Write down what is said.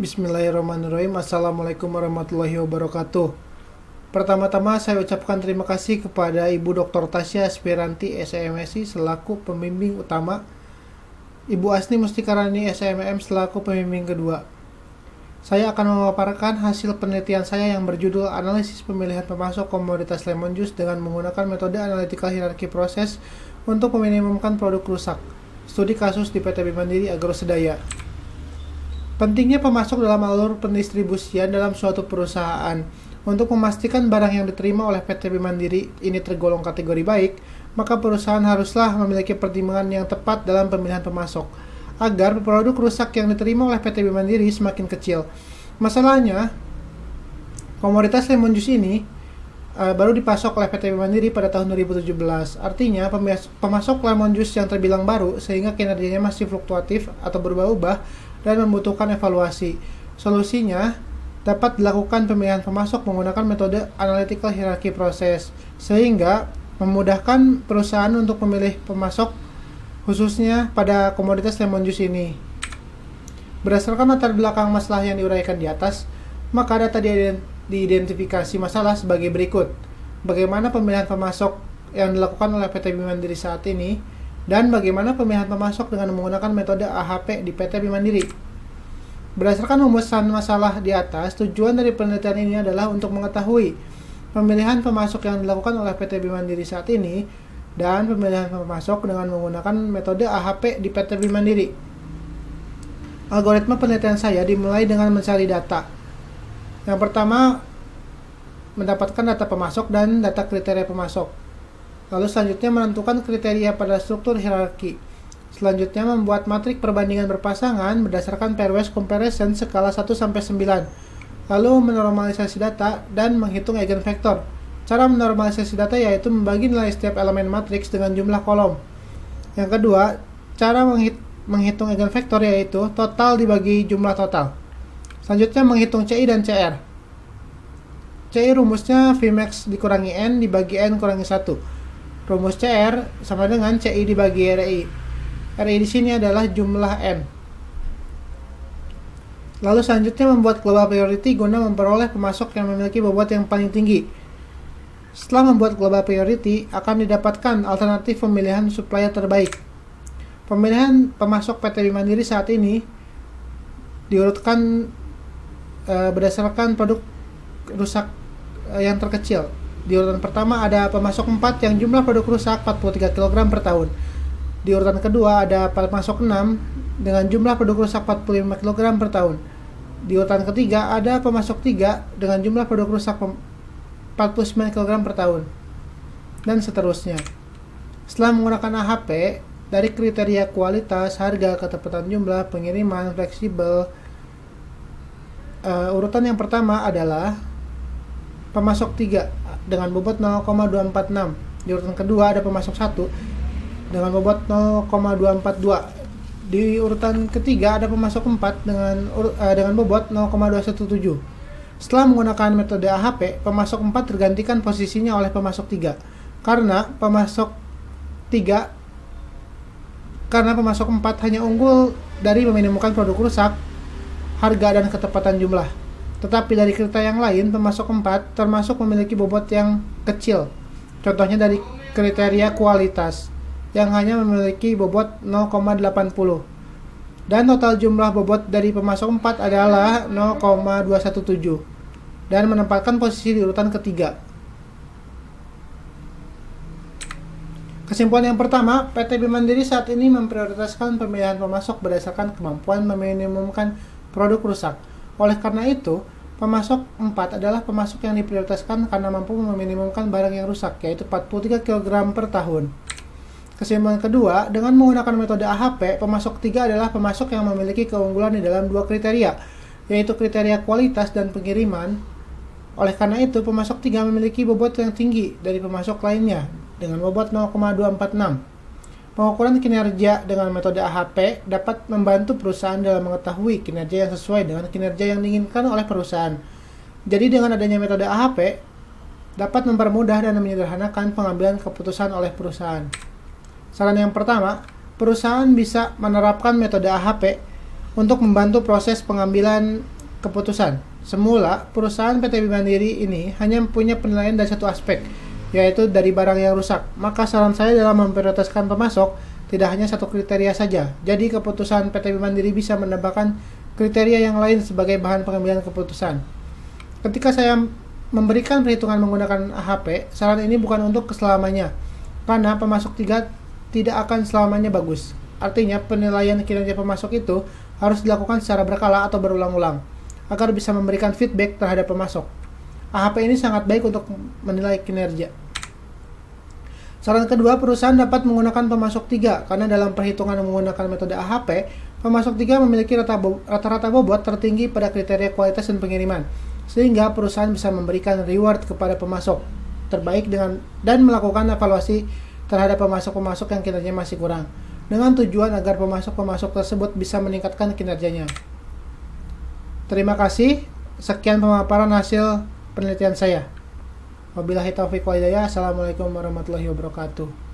Bismillahirrahmanirrahim. Assalamualaikum warahmatullahi wabarakatuh. Pertama-tama saya ucapkan terima kasih kepada Ibu Dr. Tasya Aspiranti SMSI selaku pembimbing utama, Ibu Asni Mustikarani SMM selaku pembimbing kedua. Saya akan memaparkan hasil penelitian saya yang berjudul Analisis Pemilihan Pemasok Komoditas Lemon Juice dengan menggunakan metode analytical hierarchy proses untuk meminimumkan produk rusak. Studi kasus di PT Bimandiri Agrosedaya. Pentingnya pemasok dalam alur pendistribusian dalam suatu perusahaan. Untuk memastikan barang yang diterima oleh PT Bimandiri ini tergolong kategori baik, maka perusahaan haruslah memiliki pertimbangan yang tepat dalam pemilihan pemasok, agar produk rusak yang diterima oleh PT Bimandiri semakin kecil. Masalahnya, komoditas lemon juice ini baru dipasok oleh PT Bimandiri pada tahun 2017. Artinya, pemasok lemon juice yang terbilang baru sehingga kinerjanya masih fluktuatif atau berubah-ubah dan membutuhkan evaluasi. Solusinya dapat dilakukan pemilihan pemasok menggunakan metode analytical hierarchy process, sehingga memudahkan perusahaan untuk memilih pemasok khususnya pada komoditas lemon juice ini. Berdasarkan latar belakang masalah yang diuraikan di atas, maka data diidentifikasi masalah sebagai berikut. Bagaimana pemilihan pemasok yang dilakukan oleh PT Bimandiri saat ini, dan bagaimana pemilihan pemasok dengan menggunakan metode AHP di PT Bimandiri. Berdasarkan rumusan masalah di atas, tujuan dari penelitian ini adalah untuk mengetahui pemilihan pemasok yang dilakukan oleh PT Bimandiri saat ini dan pemilihan pemasok dengan menggunakan metode AHP di PT Bimandiri. Algoritma penelitian saya dimulai dengan mencari data. Yang pertama, mendapatkan data pemasok dan data kriteria pemasok. Lalu selanjutnya menentukan kriteria pada struktur hierarki. Selanjutnya membuat matrik perbandingan berpasangan berdasarkan pairwise comparison skala 1-9. Lalu menormalisasi data dan menghitung eigenvektor. Cara menormalisasi data yaitu membagi nilai setiap elemen matriks dengan jumlah kolom. Yang kedua, cara menghitung eigenvektor yaitu total dibagi jumlah total. Selanjutnya menghitung CI dan CR. CI rumusnya Vmax dikurangi N dibagi N kurangi 1. Rumus CR sama dengan CI dibagi RI. RI di sini adalah jumlah N. Lalu selanjutnya membuat global priority guna memperoleh pemasok yang memiliki bobot yang paling tinggi. Setelah membuat global priority, akan didapatkan alternatif pemilihan supplier terbaik. Pemilihan pemasok PT Bimandiri saat ini diurutkan berdasarkan produk rusak yang terkecil. Di urutan pertama ada pemasok 4 yang jumlah produk rusak 43 kg per tahun. Di urutan kedua ada pemasok 6 dengan jumlah produk rusak 45 kg per tahun. Di urutan ketiga ada pemasok 3 dengan jumlah produk rusak 49 kg per tahun. Dan seterusnya. Setelah menggunakan AHP, dari kriteria kualitas, harga, ketepatan jumlah, pengiriman, fleksibel, urutan yang pertama adalah pemasok 3 dengan bobot 0,246. Di urutan kedua ada pemasok 1 dengan bobot 0,242. Di urutan ketiga ada pemasok 4 dengan bobot 0,217. Setelah menggunakan metode AHP, pemasok 4 tergantikan posisinya oleh pemasok 3. Karena pemasok 4 hanya unggul dari meminimumkan produk rusak, harga dan ketepatan jumlah. Tetapi dari kriteria yang lain, pemasok 4 termasuk memiliki bobot yang kecil. Contohnya dari kriteria kualitas, yang hanya memiliki bobot 0,80. Dan total jumlah bobot dari pemasok 4 adalah 0,217. Dan menempatkan posisi di urutan ketiga. Kesimpulan yang pertama, PT Bimandiri saat ini memprioritaskan pemilihan pemasok berdasarkan kemampuan meminimumkan produk rusak. Oleh karena itu, pemasok 4 adalah pemasok yang diprioritaskan karena mampu meminimumkan barang yang rusak, yaitu 43 kg per tahun. Kesimpulan kedua, dengan menggunakan metode AHP, pemasok 3 adalah pemasok yang memiliki keunggulan di dalam dua kriteria, yaitu kriteria kualitas dan pengiriman. Oleh karena itu, pemasok 3 memiliki bobot yang tinggi dari pemasok lainnya, dengan bobot 0,246. Pengukuran kinerja dengan metode AHP dapat membantu perusahaan dalam mengetahui kinerja yang sesuai dengan kinerja yang diinginkan oleh perusahaan. Jadi dengan adanya metode AHP, dapat mempermudah dan menyederhanakan pengambilan keputusan oleh perusahaan. Saran yang pertama, perusahaan bisa menerapkan metode AHP untuk membantu proses pengambilan keputusan. Semula, perusahaan PT Mandiri ini hanya punya penilaian dari satu aspek, yaitu dari barang yang rusak. Maka saran saya dalam memprioritaskan pemasok, tidak hanya satu kriteria saja. Jadi keputusan PT Mandiri bisa menambahkan kriteria yang lain sebagai bahan pengambilan keputusan. Ketika saya memberikan perhitungan menggunakan AHP, saran ini bukan untuk keselamanya, karena pemasok 3 tidak akan selamanya bagus. Artinya, penilaian kinerja pemasok itu harus dilakukan secara berkala atau berulang-ulang, agar bisa memberikan feedback terhadap pemasok. AHP ini sangat baik untuk menilai kinerja. Saran kedua, perusahaan dapat menggunakan pemasok 3, karena dalam perhitungan menggunakan metode AHP, pemasok 3 memiliki rata-rata bobot tertinggi pada kriteria kualitas dan pengiriman, sehingga perusahaan bisa memberikan reward kepada pemasok terbaik dan melakukan evaluasi terhadap pemasok-pemasok yang kinerjanya masih kurang, dengan tujuan agar pemasok-pemasok tersebut bisa meningkatkan kinerjanya. Terima kasih. Sekian pemaparan hasil penelitian saya. Wabillahi taufiq wal hidayah. Assalamualaikum warahmatullahi wabarakatuh.